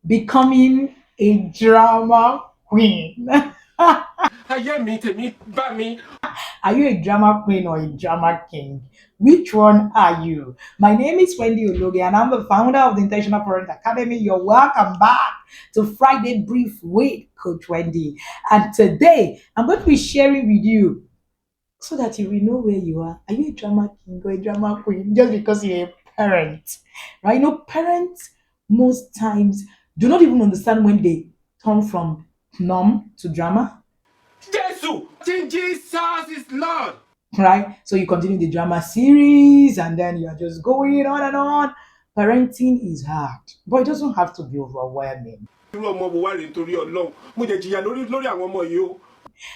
Becoming a drama queen. ayé mi tèmi bá mi. Are you a drama queen or a drama king? Which one are you? My name is Wendy Ologe, and I'm the founder of the Intentional Parent Academy. You're welcome back to Friday Brief with Coach Wendy. And today, I'm going to be sharing with you so that you will know where you are. Are you a drama king or a drama queen? Just because you're a parent, right? Parents most times do not even understand when they turn from numb to drama, Jésù Jesus is Lord. right? So you continue the drama series and then you're just going on and on. Parenting is hard, but it doesn't have to be overwhelming. irú ọmọ wo wá rèé nítorí Ọlọ́run mo jẹ jìyà lórí àwọn ọmọ yìí o.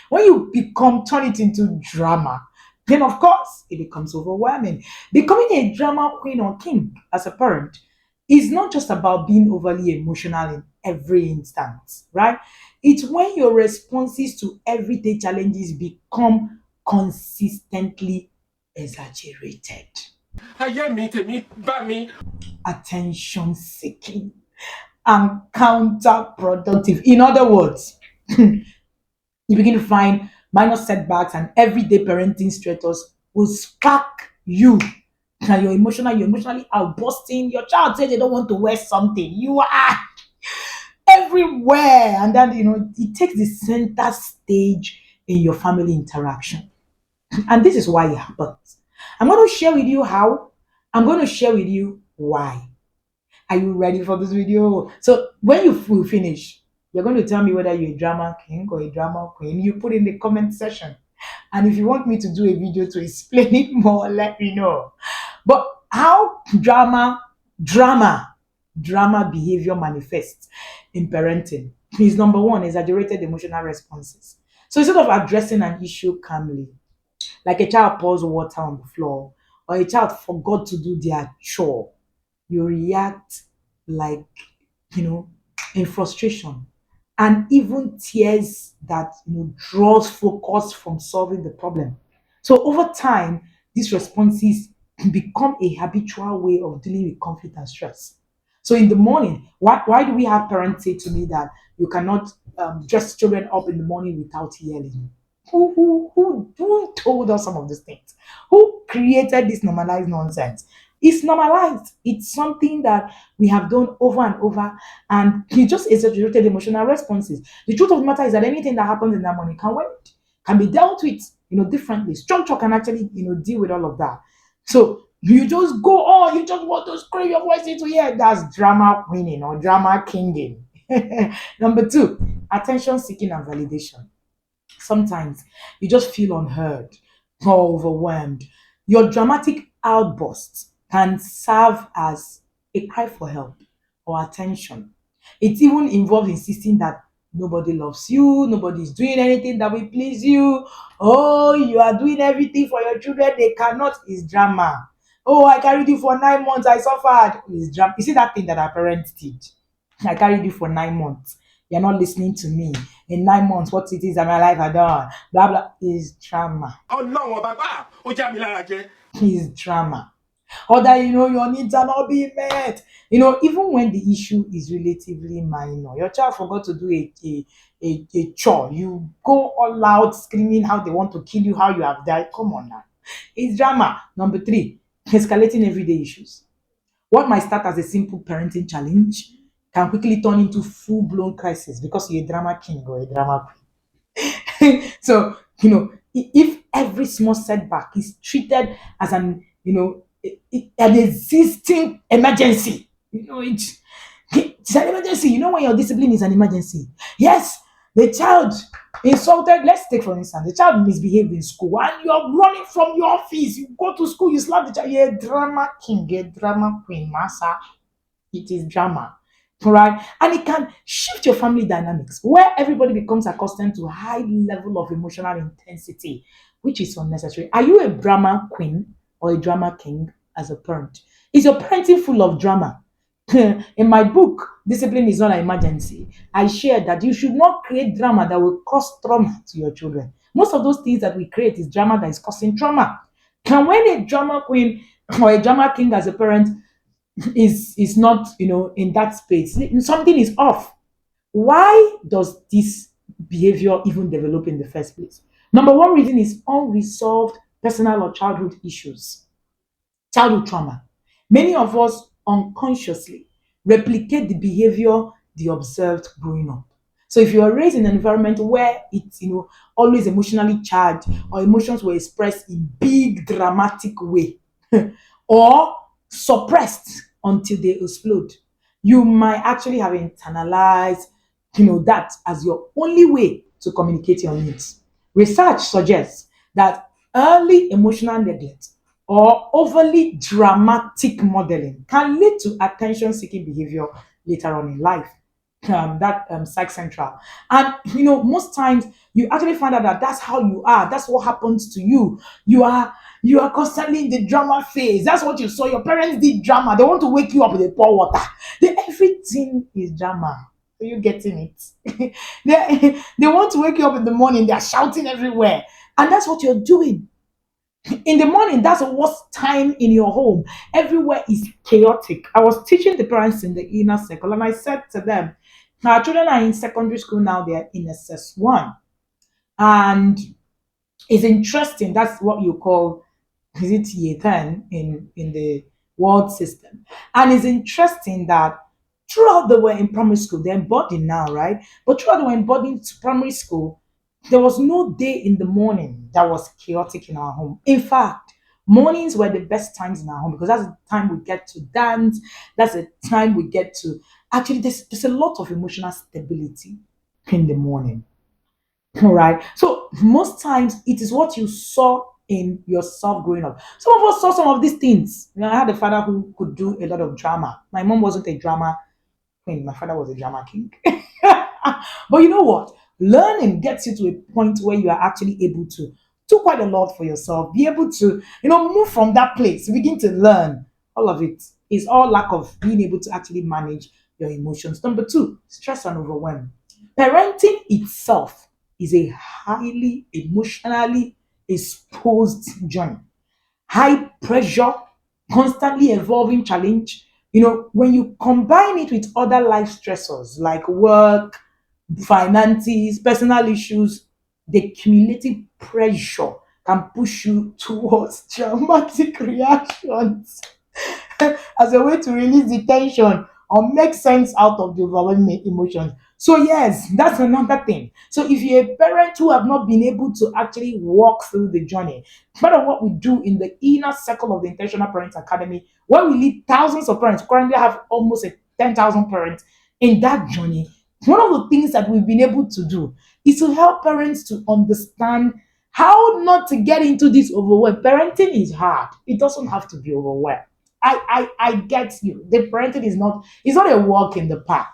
When you become turn it into drama, then of course it becomes overwhelming. Becoming a drama queen or king as a parent is not just about being overly emotional in every instance, right? It's when your responses to everyday challenges become consistently exaggerated, ayé mi tèmi bá mi. attention seeking, and counterproductive. In other words, you begin to find minor setbacks and everyday parenting stressors will spark you. And you're emotionally outbursting. Your child says they don't want to wear something. You are everywhere. And then, it takes the center stage in your family interaction. And this is why it happens. I'm going to share with you how. I'm going to share with you why. Are you ready for this video? So when you finish, you're going to tell me whether you're a drama king or a drama queen. You put in the comment section. And if you want me to do a video to explain it more, let me know. But how drama behavior manifests in parenting is number one, exaggerated emotional responses. So instead of addressing an issue calmly, like a child pours water on the floor or a child forgot to do their chore, you react like, you know, in frustration and even tears that draws focus from solving the problem. So over time, these responses become a habitual way of dealing with conflict and stress. So in the morning, why do we have parents say to me that you cannot dress children up in the morning without yelling? Who told us some of these things? Who created this normalized nonsense? It's normalized. It's something that we have done over and over, and he just exaggerated emotional responses. The truth of the matter is that anything that happens in that morning can wait, can be dealt with, differently. Structure can actually, deal with all of that. So you just go on, you just want to scream your voice into here. That's drama queening or drama kinging. Number two, attention seeking and validation. Sometimes you just feel unheard or overwhelmed. Your dramatic outbursts can serve as a cry for help or attention. It even involves insisting that nobody loves you, nobody is doing anything that will please you. Oh, you are doing everything for your children, they cannot. Is drama. Oh, I carried you for 9 months, I suffered. Is drama. You see that thing that our parents did? I carried you for 9 months. You're not listening to me. In 9 months, what it is that my life had done, blah blah, is drama. Ọlọ́run ọba ó já mi lára jẹ. Is drama. Or that your needs are not being met. Even when the issue is relatively minor, your child forgot to do a chore. You go all out screaming how they want to kill you, how you have died. Come on now. It's drama. Number three, escalating everyday issues. What might start as a simple parenting challenge can quickly turn into full-blown crisis because you're a drama king or a drama queen. So, if every small setback is treated as an existing emergency, it's an emergency. When your discipline is an emergency. Yes, the child insulted. Let's take for instance, the child misbehaved in school, and you're running from your office. You go to school, you slap the child. You're a drama king, a drama queen, massa. It is drama, right? And it can shift your family dynamics where everybody becomes accustomed to a high level of emotional intensity, which is unnecessary. Are you a drama queen or a drama king as a parent? Is your parenting full of drama? In my book, Discipline is Not an Emergency, I shared that you should not create drama that will cause trauma to your children. Most of those things that we create is drama that is causing trauma. And when a drama queen or a drama king as a parent is not, in that space, something is off. Why does this behavior even develop in the first place? Number one reason is unresolved personal or childhood issues, childhood trauma. Many of us unconsciously replicate the behavior they observed growing up. So if you are raised in an environment where it's, always emotionally charged, or emotions were expressed in big dramatic way, or suppressed until they explode, you might actually have internalized, that as your only way to communicate your needs. Research suggests that early emotional neglect or overly dramatic modeling can lead to attention seeking behavior later on in life. That psych central. And most times you actually find out that that's how you are, that's what happens to you. You are constantly in the drama phase. That's what you saw. Your parents did drama. They want to wake you up with a pour water. Everything is drama. Are you getting it? they want to wake you up in the morning. They are shouting everywhere. And that's what you're doing. In the morning, that's the worst time in your home. Everywhere is chaotic. I was teaching the parents in the inner circle, and I said to them, our children are in secondary school now, they are in SS1. And it's interesting, that's what you call, is it year 10 in the world system. And it's interesting that throughout they were in primary school, they're in boarding now, right? But throughout they were in boarding to primary school, there was no day in the morning that was chaotic in our home. In fact, mornings were the best times in our home because that's the time we get to dance. That's the time we get to actually, there's a lot of emotional stability in the morning. All right. So most times it is what you saw in yourself growing up. Some of us saw some of these things. I had a father who could do a lot of drama. My mom wasn't a drama queen. My father was a drama king. But you know what? Learning gets you to a point where you are actually able to do quite a lot for yourself. Be able to, move from that place. Begin to learn. All of it is all lack of being able to actually manage your emotions. Number two, stress and overwhelm. Parenting itself is a highly emotionally exposed journey. High pressure, constantly evolving challenge. When you combine it with other life stressors like work, finances, personal issues, the cumulative pressure can push you towards dramatic reactions as a way to release the tension or make sense out of the overwhelming emotions. So yes, that's another thing. So if you're a parent who have not been able to actually walk through the journey, part of what we do in the inner circle of the Intentional Parents Academy, where we lead thousands of parents, currently have almost 10,000 parents in that journey. One of the things that we've been able to do is to help parents to understand how not to get into this overwhelm. Parenting is hard. It doesn't have to be overwhelmed. I get you. The parenting is not, it's not a walk in the park.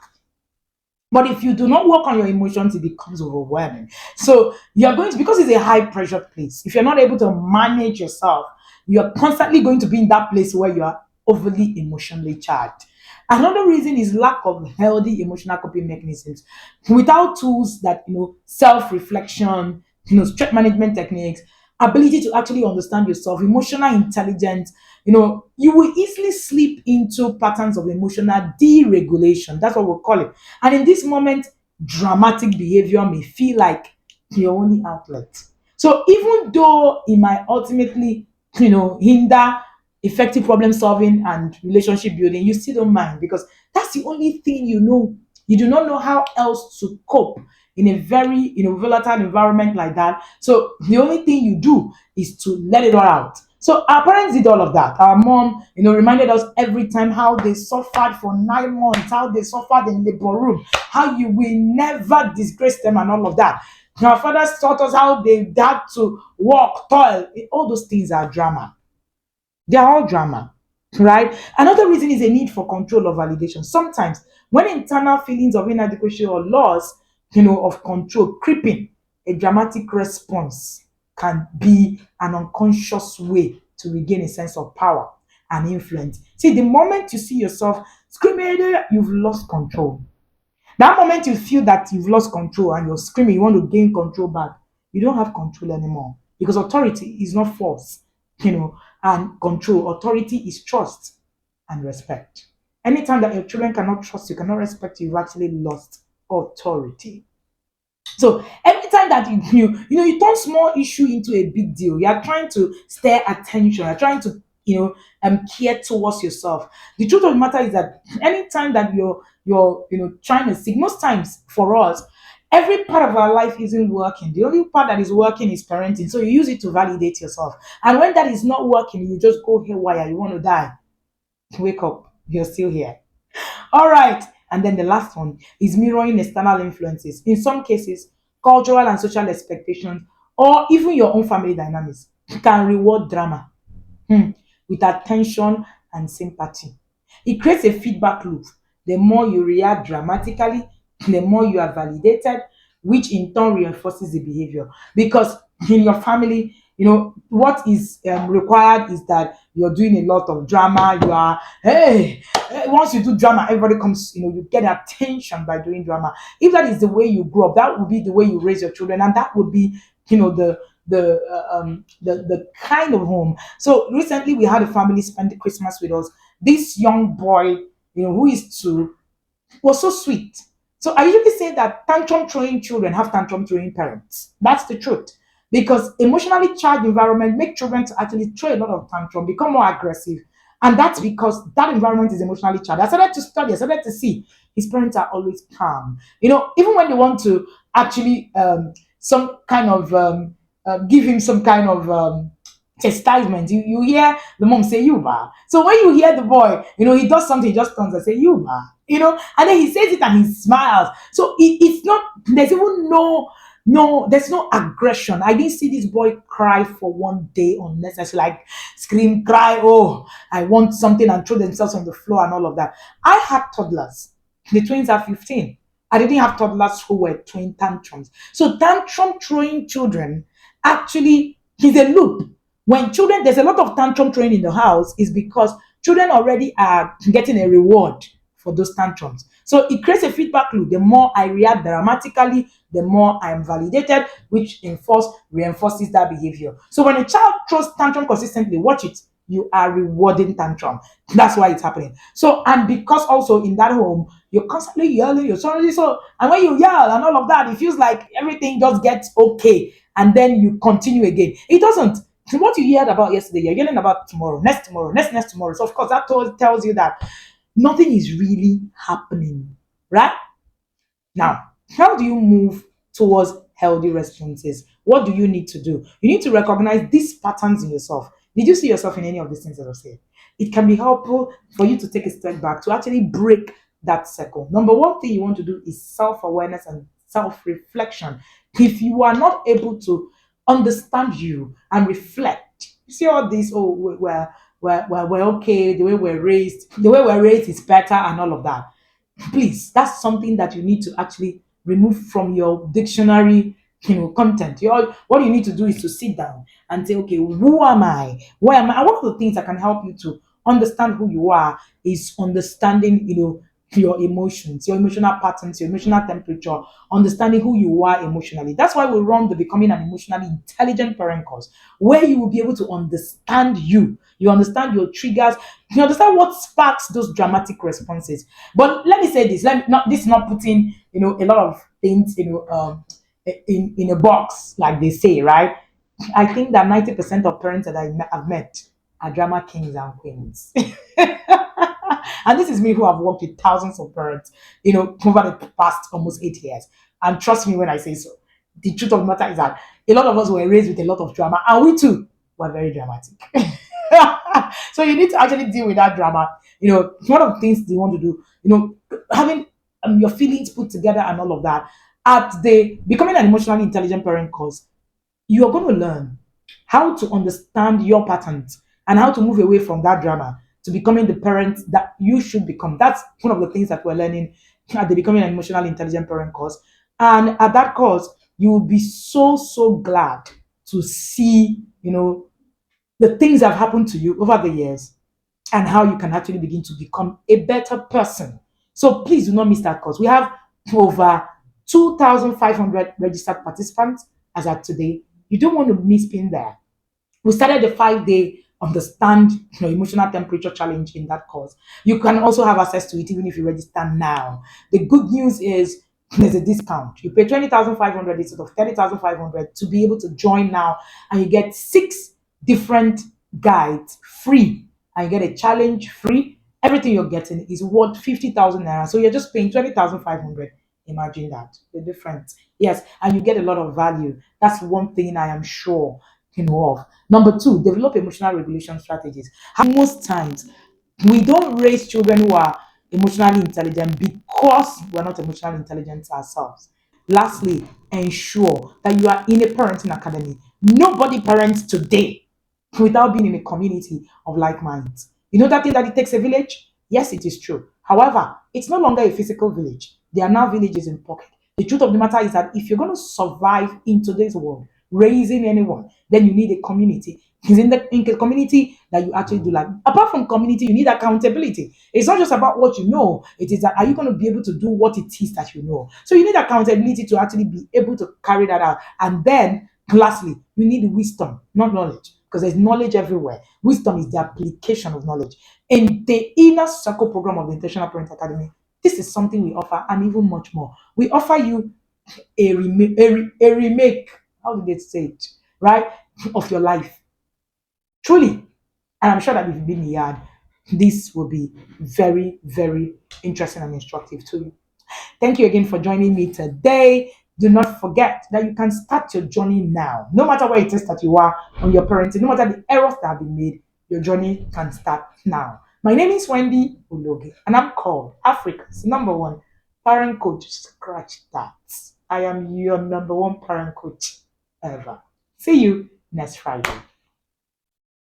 But if you do not work on your emotions, it becomes overwhelming. So you're going to, because it's a high pressure place, if you're not able to manage yourself, you're constantly going to be in that place where you are overly emotionally charged. Another reason is lack of healthy emotional coping mechanisms. Without tools that, self-reflection, stress management techniques, ability to actually understand yourself, emotional intelligence, you will easily slip into patterns of emotional deregulation. That's what we call it. And in this moment, dramatic behavior may feel like your only outlet. So even though it might ultimately, hinder effective problem solving and relationship building, you still don't mind because that's the only thing you know. You do not know how else to cope in a very, volatile environment like that. So the only thing you do is to let it all out. So our parents did all of that. Our mom, reminded us every time how they suffered for 9 months, how they suffered in labor room, how you will never disgrace them and all of that. Our fathers taught us how they had to work, toil. All those things are drama. They are all drama, right? Another reason is a need for control or validation. Sometimes when internal feelings of inadequacy or loss, of control creeping, a dramatic response can be an unconscious way to regain a sense of power and influence. See, the moment you see yourself screaming, you've lost control. That moment you feel that you've lost control and you're screaming, you want to gain control back, you don't have control anymore because authority is not force, and control. Authority is trust. and respect. Anytime that your children cannot trust you, cannot respect you, you've actually lost authority. So every time that you turn small issue into a big deal, you are trying to stir attention, you're trying to care towards yourself. The truth of the matter is that anytime that you're trying to seek, most times for us, every part of our life isn't working. The only part that is working is parenting. So you use it to validate yourself. And when that is not working, you just go haywire, you want to die. Wake up, you're still here. All right. And then the last one is mirroring external influences. In some cases, cultural and social expectations, or even your own family dynamics, can reward drama with attention and sympathy. It creates a feedback loop. The more you react dramatically, the more you are validated, which in turn reinforces the behavior. Because in your family, what is required is that you're doing a lot of drama. You are, hey, once you do drama, everybody comes, you get attention by doing drama. If that is the way you grow up, that would be the way you raise your children, and that would be, the kind of home. So recently, we had a family spend Christmas with us. This young boy, who is 2, was so sweet. So I usually say that tantrum throwing children have tantrum throwing parents. That's the truth. Because emotionally charged environment make children to actually throw a lot of tantrum, become more aggressive. And that's because that environment is emotionally charged. I started to study, I started to see his parents are always calm. Even when they want to actually some kind of give him some kind of chastisement. You hear the mom say Yuba. So when you hear the boy, he does something, he just turns and say Yuba, and then he says it and he smiles. So it's not, there's even there's no aggression. I didn't see this boy cry for one day unnecessary, like scream, cry, oh, I want something, and throw themselves on the floor and all of that. I had toddlers. The twins are 15. I didn't have toddlers who were throwing tantrums. So tantrum throwing children actually is a loop. When children, there's a lot of tantrum throwing in the house, is because children already are getting a reward for those tantrums. So it creates a feedback loop. The more I react dramatically, the more I am validated, which reinforces that behavior. So when a child throws tantrum consistently, watch it. You are rewarding tantrum. That's why it's happening. So, and because also in that home, you're constantly yelling, you're sorry, so, and when you yell and all of that, it feels like everything just gets okay. And then you continue again. It doesn't. What you heard about yesterday, you're yelling about tomorrow, next tomorrow, next tomorrow. So of course that tells you that nothing is really happening, right? Now, how do you move towards healthy responses? What do you need to do? You need to recognize these patterns in yourself. Did you see yourself in any of these things that I've said? It can be helpful for you to take a step back to actually break that circle. Number one thing you want to do is self-awareness and self-reflection. If you are not able to understand you and reflect, you see all this, oh, we're okay, the way we're raised is better and all of that. Please, that's something that you need to actually remove from your dictionary content. What you need to do is to sit down and say, okay, who am I, where am I? And one of the things that can help you to understand who you are is understanding your emotions, your emotional patterns, your emotional temperature, understanding who you are emotionally. That's why we run the Becoming an Emotionally Intelligent Parent course, where you will be able to understand you understand your triggers, you understand what sparks those dramatic responses. But let me say this, this is not putting a lot of things in a box, like they say, right? I think that 90% of parents that I've met are drama kings and queens. And this is me, who have worked with thousands of parents, over the past almost 8 years. And trust me when I say so. The truth of the matter is that a lot of us were raised with a lot of drama, and we too were very dramatic. So you need to actually deal with that drama. One of the things you want to do, having your feelings put together and all of that. At the Becoming an Emotionally Intelligent Parent course, you are going to learn how to understand your patterns and how to move away from that drama to becoming the parent that you should become. That's one of the things that we're learning at the Becoming an Emotionally Intelligent Parent course. And at that course, you will be so, so glad to see, the things that have happened to you over the years and how you can actually begin to become a better person. So please do not miss that course. We have over 2,500 registered participants as at today. You don't want to miss being there. We started the 5-day understand emotional temperature challenge in that course. You can also have access to it even if you register now. The good news is there's a discount. You pay 20,500 instead of 30,500 to be able to join now, and you get 6 different guides free, and you get a challenge free. Everything you're getting is worth 50,000 naira. So you're just paying 20,500. Imagine that, the difference. Yes, and you get a lot of value. That's one thing I am sure of. Number two, develop emotional regulation strategies. Most times, we don't raise children who are emotionally intelligent because we're not emotionally intelligent ourselves. Lastly, ensure that you are in a parenting academy. Nobody parents today without being in a community of like minds. You know that thing that it takes a village? Yes, it is true. However, it's no longer a physical village. There are now villages in pocket. The truth of the matter is that if you're going to survive in today's world, raising anyone, then you need a community. It's in the community that you actually do like. Apart from community, you need accountability. It's not just about what you know. It is that are you going to be able to do what it is that you know? So you need accountability to actually be able to carry that out. And then, lastly, you need wisdom, not knowledge, because there's knowledge everywhere. Wisdom is the application of knowledge. In the inner circle program of the Intentional Parent Academy, this is something we offer, and even much more. We offer you a remake, how do they say it, right, of your life. Truly. And I'm sure that if you've been here, this will be very, very interesting and instructive to you. Thank you again for joining me today. Do not forget that you can start your journey now. No matter where it is that you are on your parenting, no matter the errors that have been made, your journey can start now. My name is Wendy Uloge, and I'm called Africa's #1 parent coach. Scratch that. I am your #1 parent coach ever. See you next Friday.